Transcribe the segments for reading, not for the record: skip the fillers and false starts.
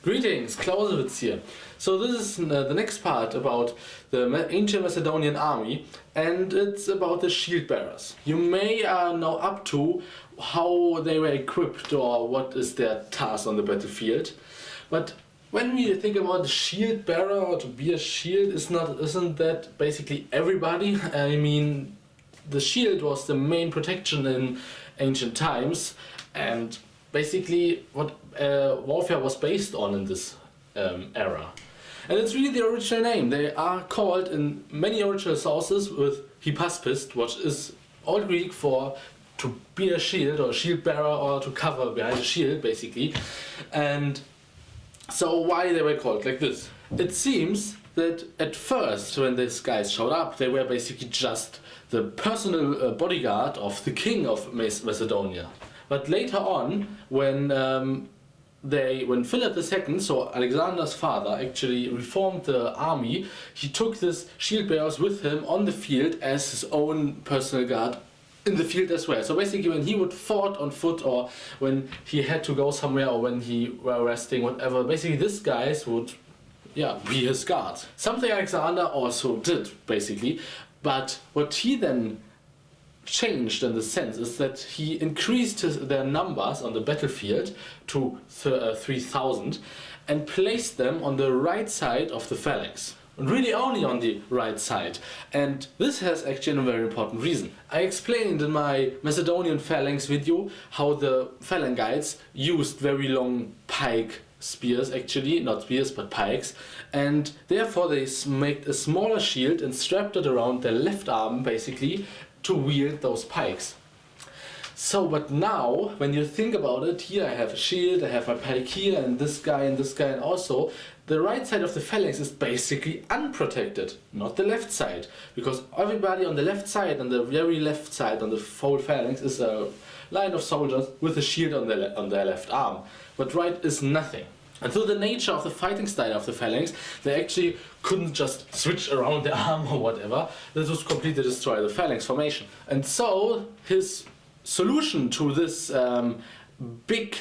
Greetings, Clausewitz here. So this is the next part about the ancient Macedonian army, and it's about the shield bearers. You may know up to how they were equipped or what is their task on the battlefield, but when we think about the shield bearer or to be a shield, isn't that basically everybody? I mean, the shield was the main protection in ancient times, and basically what warfare was based on in this era. And it's really the original name. They are called in many original sources with hypaspist, which is Old Greek for to be a shield or a shield bearer or to cover behind a shield basically. And so why they were called like this? It seems that at first when these guys showed up, they were basically just the personal bodyguard of the king of Macedonia. But later on, when Philip II, so Alexander's father, actually reformed the army, he took these shield bearers with him on the field as his own personal guard in the field as well. So basically when he would fight on foot or when he had to go somewhere or when he were resting, whatever, basically these guys would be his guard. Something Alexander also did basically, but what he then changed in the sense is that he increased their numbers on the battlefield to 3,000 and placed them on the right side of the phalanx. And really only on the right side. And this has actually a very important reason. I explained in my Macedonian phalanx video how the phalangites used very long pike spears, actually, not spears but pikes, and therefore they made a smaller shield and strapped it around their left arm basically to wield those pikes. So, but now, when you think about it, here I have a shield, I have my pike here, and this guy, and also, the right side of the phalanx is basically unprotected, not the left side, because everybody on the left side, on the very left side, on the whole phalanx, is a line of soldiers with a shield on their left arm, but right is nothing. And through the nature of the fighting style of the phalanx, they actually couldn't just switch around the arm or whatever. This would completely destroy the phalanx formation. And so his solution to this big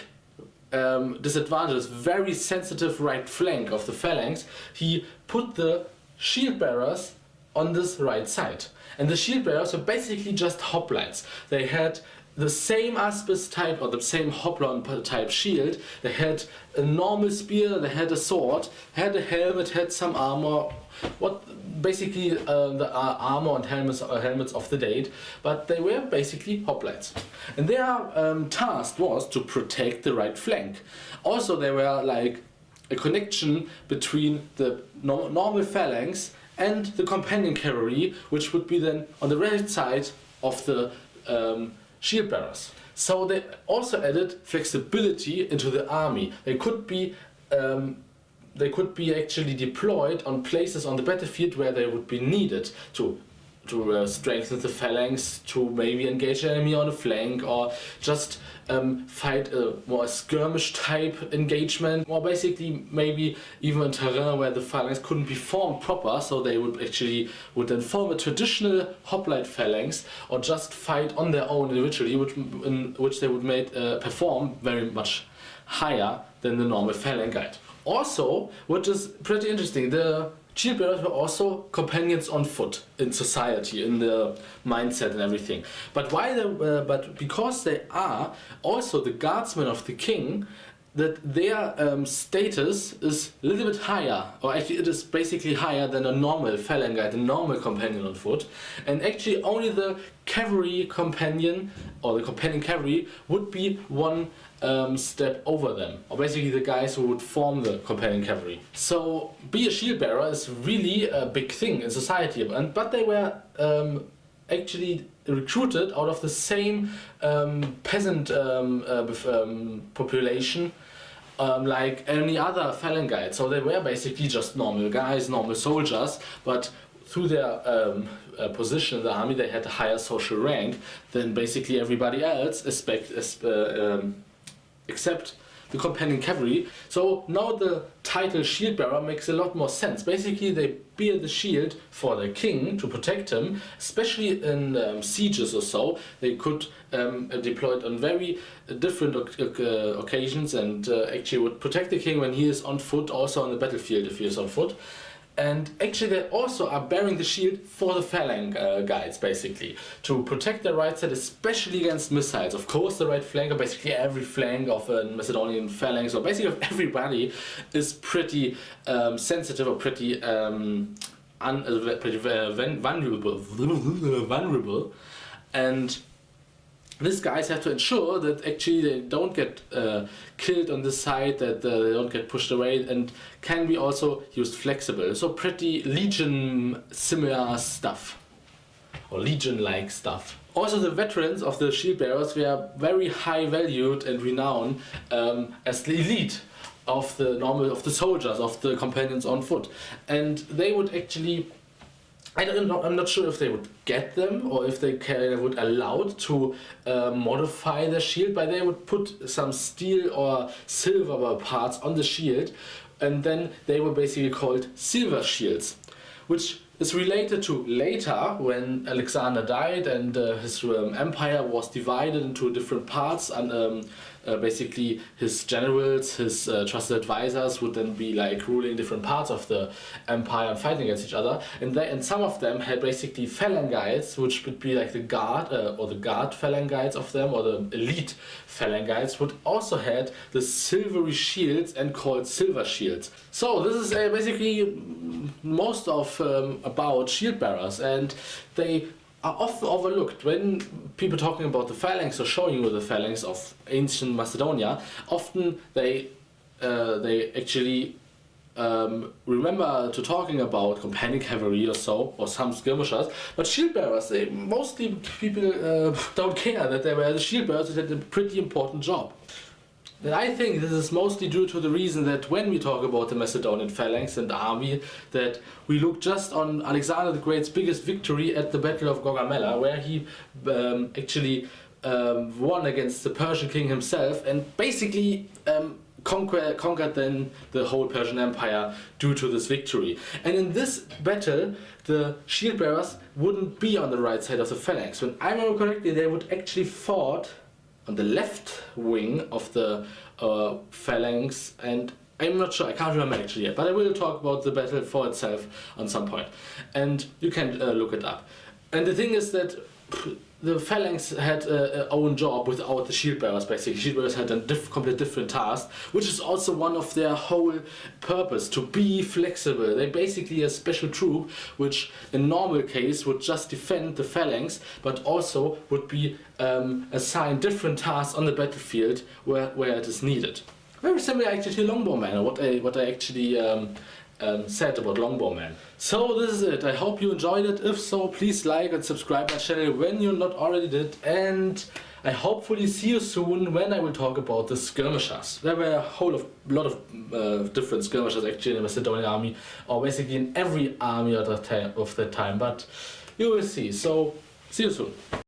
disadvantage, this very sensitive right flank of the phalanx, he put the shield bearers on this right side. And the shield bearers were basically just hoplites. They had the same aspis type or the same hoplon type shield. They had a normal spear, they had a sword, had a helmet, had some armor, basically the armor and helmets of the date, but they were basically hoplites. And their task was to protect the right flank. Also they were like a connection between the normal phalanx and the companion cavalry, which would be then on the right side of the shield bearers. So they also added flexibility into the army. They could be actually deployed on places on the battlefield where they would be needed to strengthen the phalanx, to maybe engage the enemy on a flank, or just fight a more skirmish type engagement, or basically maybe even in terrain where the phalanx couldn't be formed proper, so they would then form a traditional hoplite phalanx or just fight on their own individually, which they would perform very much higher than the normal phalangite. Also, which is pretty interesting, the shield bearers were also companions on foot in society, in the mindset and everything. But because they are also the guardsmen of the king, that their status is a little bit higher, or actually it is basically higher than a normal phalangite, a normal companion on foot. And actually only the cavalry companion, or the companion cavalry, would be one step over them, or basically the guys who would form the companion cavalry. So be a shield bearer is really a big thing in society, but they were actually recruited out of the same peasant population like any other phalangite. So they were basically just normal guys, normal soldiers, but through their position in the army they had a higher social rank than basically everybody else, except the companion cavalry. So now the title shield bearer makes a lot more sense. Basically they bear the shield for the king to protect him, especially in sieges or so. They could deploy it on very different occasions, and actually would protect the king when he is on foot, also on the battlefield if he is on foot. And actually they also are bearing the shield for the phalanx guides, basically, to protect their right side, especially against missiles. Of course the right flank, or basically every flank of a Macedonian phalanx, or basically of everybody, is pretty sensitive, or pretty vulnerable. And these guys have to ensure that actually they don't get killed on this side, that they don't get pushed away, and can be also used flexible. So pretty Legion similar stuff, or Legion-like stuff. Also the veterans of the shield bearers were very high valued and renowned as the elite of the soldiers, of the companions on foot, and they would actually, I'm not sure if they would get them or if they would allowed to modify the shield, but they would put some steel or silver parts on the shield, and then they were basically called silver shields, which is related to later when Alexander died and his empire was divided into different parts, and basically his generals, his trusted advisors would then be like ruling different parts of the empire and fighting against each other, and some of them had basically phalanx guides, which would be like the guard or the guard phalanx guides of them, or the elite phalanx guides would also had the silvery shields and called silver shields. So this is basically most of about shield bearers, and they are often overlooked when people talking about the phalanx or showing you the phalanx of ancient Macedonia. Often they actually remember to talking about companion cavalry or so, or some skirmishers, but shield bearers, mostly people don't care that they were the shield bearers. They had a pretty important job. And I think this is mostly due to the reason that when we talk about the Macedonian phalanx and army, that we look just on Alexander the Great's biggest victory at the Battle of Gaugamela, where he actually won against the Persian king himself, and basically conquered then the whole Persian Empire due to this victory. And in this battle, the shield bearers wouldn't be on the right side of the phalanx. When I remember correctly, they would actually fought on the left wing of the phalanx, and I'm not sure, I can't remember actually yet, but I will talk about the battle for itself on some point, and you can look it up. And the thing is that the phalanx had an own job without the shield bearers. Basically, shield bearers had a complete different task, which is also one of their whole purpose, to be flexible. They basically a special troop, which in normal case would just defend the phalanx, but also would be assigned different tasks on the battlefield where it is needed. Very similar actually to Longbowmen, or what I actually said about Longbowmen. So this is it. I hope you enjoyed it. If so, please like and subscribe my channel when you not already did, and I hopefully see you soon when I will talk about the skirmishers. There were a lot of different skirmishers actually in the Macedonian army, or basically in every army of that time, but you will see. So see you soon.